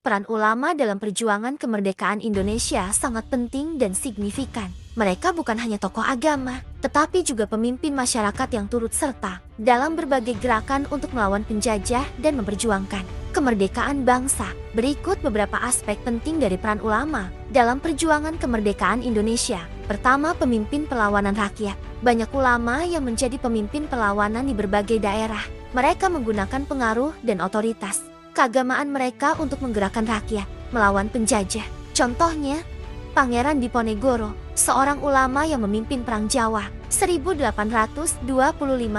Peran ulama dalam perjuangan kemerdekaan Indonesia sangat penting dan signifikan. Mereka bukan hanya tokoh agama, tetapi juga pemimpin masyarakat yang turut serta dalam berbagai gerakan untuk melawan penjajah dan memperjuangkan kemerdekaan bangsa. Berikut beberapa aspek penting dari peran ulama dalam perjuangan kemerdekaan Indonesia. Pertama, pemimpin perlawanan rakyat. Banyak ulama yang menjadi pemimpin perlawanan di berbagai daerah. Mereka menggunakan pengaruh dan otoritas keagamaan mereka untuk menggerakkan rakyat melawan penjajah. Contohnya, Pangeran Diponegoro, seorang ulama yang memimpin Perang Jawa 1825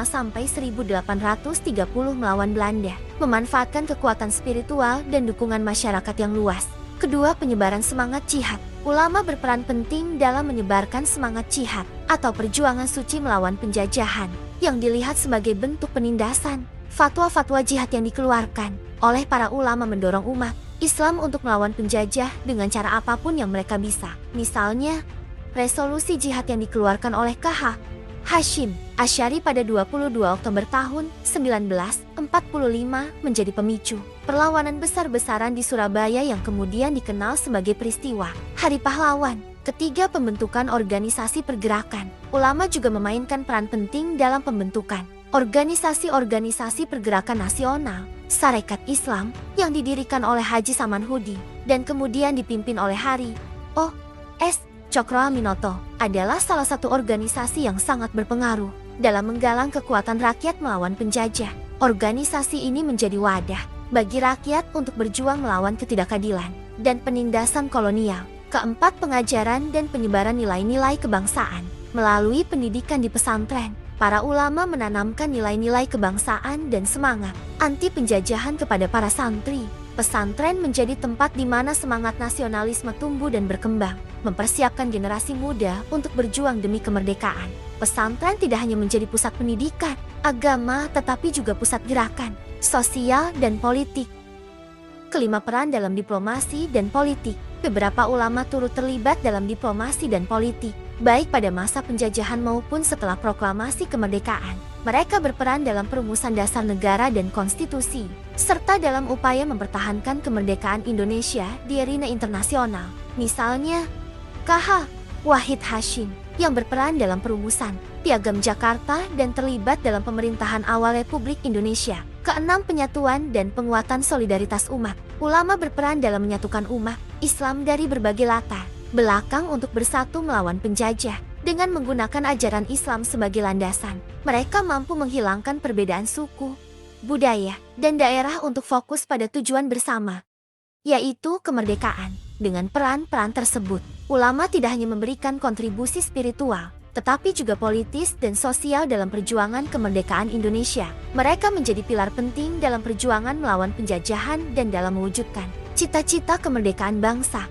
sampai 1830 melawan Belanda, memanfaatkan kekuatan spiritual dan dukungan masyarakat yang luas. Kedua, penyebaran semangat jihad. Ulama berperan penting dalam menyebarkan semangat jihad atau perjuangan suci melawan penjajahan yang dilihat sebagai bentuk penindasan. Fatwa-fatwa jihad yang dikeluarkan oleh para ulama mendorong umat Islam untuk melawan penjajah dengan cara apapun yang mereka bisa. Misalnya, resolusi jihad yang dikeluarkan oleh KH Hashim Asy'ari pada 22 Oktober tahun 1945 menjadi pemicu perlawanan besar-besaran di Surabaya yang kemudian dikenal sebagai peristiwa Hari Pahlawan. Ketiga, pembentukan organisasi pergerakan. Ulama juga memainkan peran penting dalam pembentukan organisasi-organisasi pergerakan nasional, Sarekat Islam, yang didirikan oleh Haji Samanhudi dan kemudian dipimpin oleh Hari O.S. Cokroaminoto, adalah salah satu organisasi yang sangat berpengaruh dalam menggalang kekuatan rakyat melawan penjajah. Organisasi ini menjadi wadah bagi rakyat untuk berjuang melawan ketidakadilan dan penindasan kolonial. Keempat, pengajaran dan penyebaran nilai-nilai kebangsaan. Melalui pendidikan di pesantren, para ulama menanamkan nilai-nilai kebangsaan dan semangat anti penjajahan kepada para santri. Pesantren menjadi tempat di mana semangat nasionalisme tumbuh dan berkembang, mempersiapkan generasi muda untuk berjuang demi kemerdekaan. Pesantren tidak hanya menjadi pusat pendidikan, agama, tetapi juga pusat gerakan, sosial dan politik. Kelima, peran dalam diplomasi dan politik. Beberapa ulama turut terlibat dalam diplomasi dan politik, baik pada masa penjajahan maupun setelah proklamasi kemerdekaan. Mereka berperan dalam perumusan dasar negara dan konstitusi, serta dalam upaya mempertahankan kemerdekaan Indonesia di arena internasional. Misalnya, KH Wahid Hasyim yang berperan dalam perumusan Piagam Jakarta dan terlibat dalam pemerintahan awal Republik Indonesia. Keenam, penyatuan dan penguatan solidaritas umat. Ulama berperan dalam menyatukan umat Islam dari berbagai latar belakang untuk bersatu melawan penjajah. Dengan menggunakan ajaran Islam sebagai landasan, mereka mampu menghilangkan perbedaan suku, budaya, dan daerah untuk fokus pada tujuan bersama, yaitu kemerdekaan. Dengan peran-peran tersebut, ulama tidak hanya memberikan kontribusi spiritual, tetapi juga politis dan sosial dalam perjuangan kemerdekaan Indonesia. Mereka menjadi pilar penting dalam perjuangan melawan penjajahan dan dalam mewujudkan cita-cita kemerdekaan bangsa.